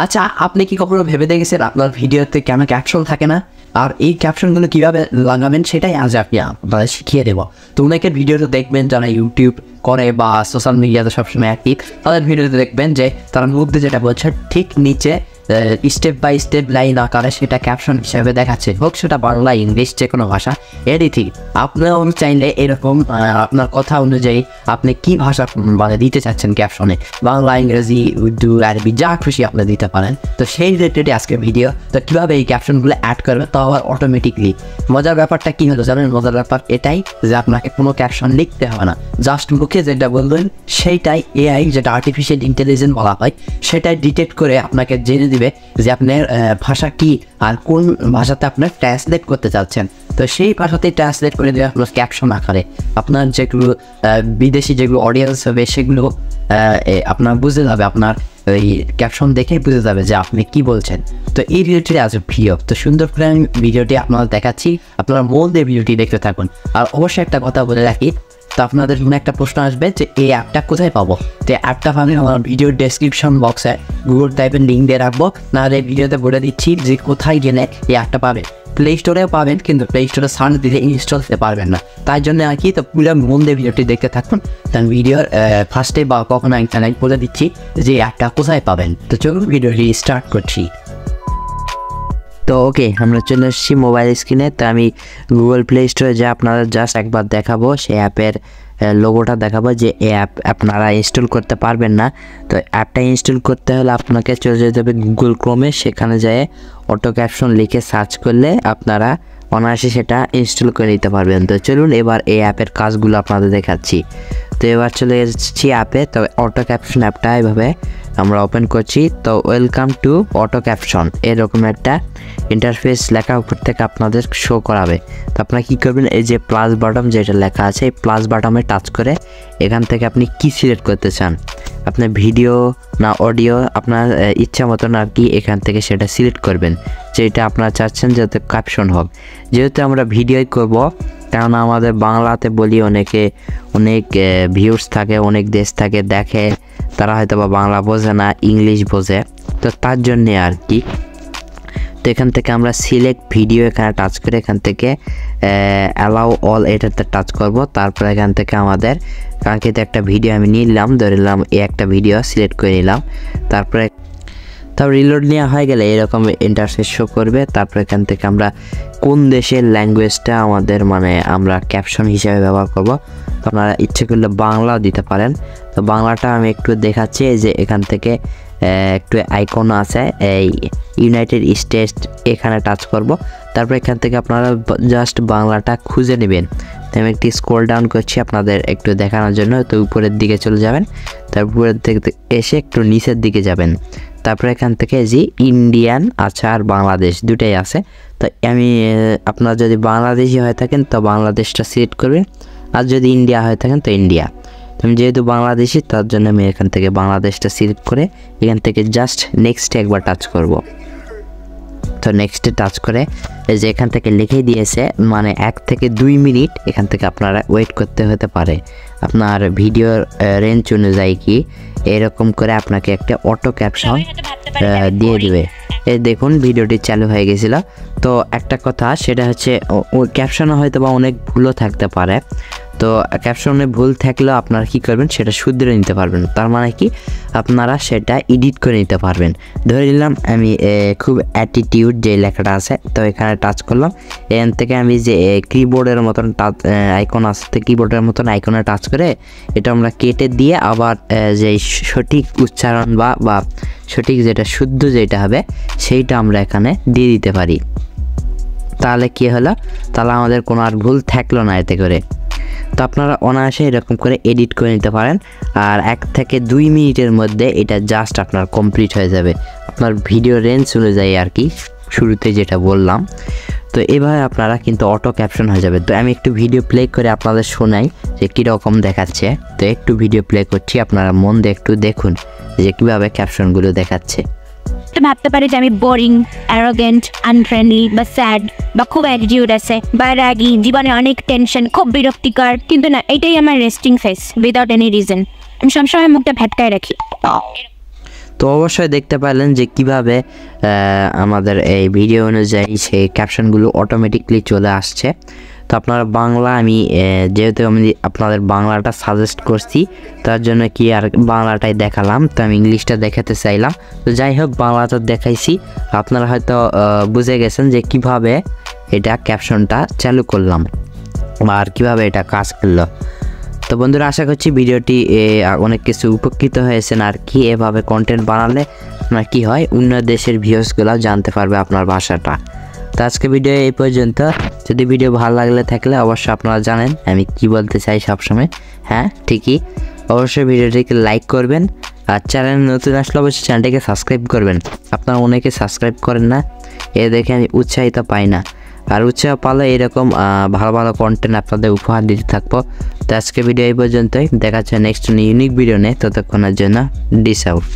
আচ্ছা, আপনি কি কখনো ভেবে দেখেছেন আপনার ভিডিওতে কেন ক্যাপশন থাকে না? আর এই ক্যাপশনগুলো কীভাবে লাগাবেন সেটাই আজ আপনাদের শিখিয়ে দেবো। তো অনেকের ভিডিওতে দেখবেন যারা ইউটিউব করে বা সোশ্যাল মিডিয়াতে সবসময় অ্যাক্টিভ, তাদের ভিডিওতে দেখবেন যে তারা মধ্যে যেটা বলছে ঠিক নিচে স্টেপ বাই স্টেপ লাইন আকারে সেটা ক্যাপশন হিসেবে দেখাচ্ছে, হোক সেটা বাংলা, ইংলিশ, যে কোনো ভাষা, এনিথিং। আপনিও চাইলে এরকম আপনার কথা অনুযায়ী আপনি কি ভাষা মানে দিতে চাচ্ছেন ক্যাপশনে, বাংলা, ইংরেজি, উর্দু, আরবি, যা খুশি আপনি দিতে পারেন। তো সেই রিলেটেডই আজকে ভিডিও। তো কীভাবে এই ক্যাপশনগুলো অ্যাড করবে, তাও আবার অটোমেটিকলি। মজার ব্যাপারটা কী হলো জানেন? মজার ব্যাপার এটাই যে আপনাকে কোনো ক্যাপশন লিখতে হবে না, জাস্ট মুখে যেটা বলবেন সেইটাই এআই, যেটা আর্টিফিশিয়াল ইন্টেলিজেন্স বলা হয়, সেটাই ডিটেক্ট করে আপনাকে জেনে দিবে যে আপনার ভাষা কি আর কোন ভাষাতে আপনার ট্রান্সলেট করতে চাচ্ছেন। তো সেই ভাষাতেই ট্রান্সলেট করে দেবে আপনার ক্যাপশন আকারে। আপনার যেগুলো বিদেশি যেগুলো অডিয়েন্স হবে সেগুলো আপনার বুঝে যাবে, আপনার ওই ক্যাপশন দেখে বুঝে যাবে যে আপনি কি বলছেন। তো এই রিলেটেড আজ ভিডিও। তো সুন্দর করে আমি ভিডিওটি আপনাদের দেখাচ্ছি, আপনারা মন দিয়ে ভিডিওটি দেখতে থাকুন। আর অবশ্যই একটা কথা বলে রাখি, তো আপনাদের মনে একটা প্রশ্ন আসবে যে এই অ্যাপটা কোথায় পাবো। তো অ্যাপটা পাবেন আমার ভিডিওর ডেসক্রিপশন বক্সে গুগল টাইপের লিঙ্ক দিয়ে রাখবো, নাহলে ভিডিওতে বলে দিচ্ছি যে কোথায় গেলে এই অ্যাপটা পাবেন। প্লে স্টোরেও পাবেন, কিন্তু প্লে স্টোরে সার্চ দিলে ইনস্টল করতে পারবেন না, তাই জন্য আর কি। তো পুরো মন দিয়ে ভিডিওটি দেখতে থাকুন। তার ভিডিওর ফার্স্টে বা কখনো একটা বলে দিচ্ছি যে অ্যাপটা কোথায় পাবেন। তো চলুন ভিডিওটি স্টার্ট করছি। তো ওকে, আমরা চলে এসেছি মোবাইল স্ক্রিনে। তো আমি গুগল প্লে স্টোরে যে আপনারা জাস্ট একবার দেখাবো, সেই অ্যাপের লোগোটা দেখাবো যে এই অ্যাপ আপনারা ইনস্টল করতে পারবেন না। তো অ্যাপটা ইনস্টল করতে হলে আপনাকে চলে যেতে হবে গুগল ক্রোমে, সেখানে যেয়ে অটো ক্যাপশন লিখে সার্চ করলে আপনারা অনায়াসে সেটা ইনস্টল করে নিতে পারবেন। তো চলুন এবার এই অ্যাপের কাজগুলো আপনাদের দেখাচ্ছি। তো এবার চলে এসেছি অ্যাপে। তো অটো ক্যাপশন অ্যাপটা এভাবে আমরা ওপেন করছি। তো ওয়েলকাম টু অটো ক্যাপশন এরকম একটা ইন্টারফেস লেখা উপর থেকে আপনাদের শো করাবে। তো আপনারা কী করবেন, এই যে প্লাস বাটন যেটা লেখা আছে, এই প্লাস বাটনে টাচ করে এখান থেকে আপনি কি সিলেক্ট করতে চান, আপনার ভিডিও না অডিও, আপনার ইচ্ছা মতন আর কি এখান থেকে সেটা সিলেক্ট করবেন, যেটা আপনারা চাচ্ছেন যাতে ক্যাপশন হোক। যেহেতু আমরা ভিডিওই করব, কারণ আমাদের বাংলাতে বলি অনেক ভিউজ থাকে, অনেক দেশ থাকে দেখে, তারা হয়তো বা বাংলা বোঝে না, ইংলিশ বোঝে, তো তার জন্যে আর কি। তো এখান থেকে আমরা সিলেক্ট ভিডিও এখানে টাচ করে এখান থেকে অ্যালাউ অল এটাতে টাচ করব। তারপর এখান থেকে আমাদের কাঙ্ক্ষিত একটা ভিডিও আমি নিলাম, ধরে নিলাম এই একটা ভিডিও সিলেক্ট করে নিলাম। তারপর রিলোড নেওয়া হয়ে গেলে এরকম ইন্টারফেস শো করবে। তারপর এখান থেকে আমরা কোন দেশের ল্যাঙ্গুয়েজটা আমাদের মানে আমরা ক্যাপশন হিসাবে ব্যবহার করব, তো আপনারা ইচ্ছে করলে বাংলাও দিতে পারেন। তো বাংলাটা আমি একটু দেখাচ্ছি, যে এখান থেকে একটু আইকন আছে, এই ইউনাইটেড স্টেটস, এখানে টাচ করব। তারপর এখান থেকে আপনারা জাস্ট বাংলাটা খুঁজে নেবেন। তো আমি একটু স্ক্রল ডাউন করছি আপনাদের একটু দেখানোর জন্য। তো উপরের দিকে চলে যাবেন, তারপরের দিকে এসে একটু নিচের দিকে যাবেন। তারপর এখান থেকে যে ইন্ডিয়ান আছে আর বাংলাদেশ দুটাই আছে। তো আমি আপনারা যদি বাংলাদেশি হয়ে থাকেন তো বাংলাদেশটা সিলেক্ট করবেন, আর যদি ইন্ডিয়া হয়ে থাকেন তো ইন্ডিয়া। তো আমি যেহেতু বাংলাদেশি, তার জন্য আমি এখান থেকে বাংলাদেশটা সিলেক্ট করে এখান থেকে জাস্ট নেক্সটে একবার টাচ করব। তো নেক্সটে টাচ করে এই যে এখান থেকে লিখে দিয়েছে মানে 1 থেকে 2 মিনিট এখান থেকে আপনারা ওয়েট করতে হতে পারে, আপনার ভিডিওর রেঞ্জ অনুযায়ী কি এরকম করে আপনাকে একটা অটো ক্যাপশন দিয়ে দিবে। এই দেখুন ভিডিওটি চালু হয়ে গেছিল। তো একটা কথা সেটা হচ্ছে ক্যাপশনে হয়তো বা অনেক ভুলও থাকতে পারে। তো ক্যাপশনে ভুল থাকলেও আপনারা কী করবেন, সেটা শুধরে নিতে পারবেন। তার মানে কি, আপনারা সেটা এডিট করে নিতে পারবেন। ধরে নিলাম আমি খুব অ্যাটিটিউড যে লেখাটা আছে, তো এখানে টাচ করলাম। এখান থেকে আমি যে কিবোর্ডের মতন আইকন আছে, কিবোর্ডের মতন আইকনে টাচ করে এটা আমরা কেটে দিয়ে আবার যে সঠিক উচ্চারণ বা সঠিক যেটা শুদ্ধ যেটা হবে সেইটা আমরা এখানে দিয়ে দিতে পারি। তাহলে কি হলো, তাহলে আমাদের কোনো আর ভুল থাকলো না এতে করে। তো আপনারা অনায়াসে এরকম করে এডিট করে নিতে পারেন, আর 1 থেকে 2 মিনিটের মধ্যে এটা জাস্ট আপনার কমপ্লিট হয়ে যাবে, আপনার ভিডিও রেঞ্জ অনুযায়ী আর কি, শুরুতে যেটা বললাম। তো এভাবে আপনারা কিন্তু অটো ক্যাপশন হয়ে যাবে। তো আমি একটু ভিডিও প্লে করে আপনাদের শোনাই যে কীরকম দেখাচ্ছে। তো একটু ভিডিও প্লে করছি, আপনারা মন দিয়ে একটু দেখুন যে কীভাবে ক্যাপশনগুলো দেখাচ্ছে। ভাবতে পারি যে আমি বোরিং, অ্যারোগেন্ট, আনফ্রেন্ডলি বা স্যাড বা খুব অ্যাটিটিউড আছে বা রাগি, জীবনে অনেক টেনশন, খুব বিরক্তিকর, কিন্তু না, এটাই আমার resting face without any reason. আমি সবসময় মুখটা ভেটকায় রাখি। তো অবশ্যই দেখতে পারলেন যে কিভাবে আমাদের এই ভিডিও অনুযায়ী সেই ক্যাপশনগুলো অটোমেটিকলি চলে আসছে। তো আপনারা বাংলা আমি যেহেতু আমি আপনাদের বাংলাটা সাজেস্ট করছি তার জন্য কি আর বাংলাটাই দেখালাম, তো আমি ইংলিশটা দেখাতে চাইলাম। তো যাই হোক বাংলাটা দেখাইছি, আপনারা হয়তো বুঝে গেছেন যে কিভাবে এটা ক্যাপশনটা চালু করলাম আর কিভাবে এটা কাজ করলো। তো বন্ধুরা আশা করছি ভিডিওটি অনেক কিছু উপকৃত হয়েছেন আর কি। এভাবে কন্টেন্ট বানালে আপনার কি হয়, অন্য দেশের ভিউসগুলো জানতে পারবে আপনার ভাষাটা। তো আজকে ভিডিও এই পর্যন্ত। যদি ভিডিও ভালো লাগলে থাকলে অবশ্যই আপনারা জানেন আমি কি বলতে চাই সবসময়, হ্যাঁ ঠিকই, অবশ্যই ভিডিওটিকে লাইক করবেন আর চ্যানেল নতুন আসলে অবশ্যই চ্যানেলটিকে সাবস্ক্রাইব করবেন। আপনারা অনেকে সাবস্ক্রাইব করেন না, এ দেখে আমি উৎসাহিত পাই না, আর উৎসাহ পালে এরকম ভালো ভালো কন্টেন্ট আপনাদের উপহার দিতে থাকবো। তো আজকে ভিডিও এই পর্যন্তই, দেখা যাচ্ছে নেক্সট ইউনিক ভিডিও নিয়ে। ততক্ষণের জন্য ডিস আউট।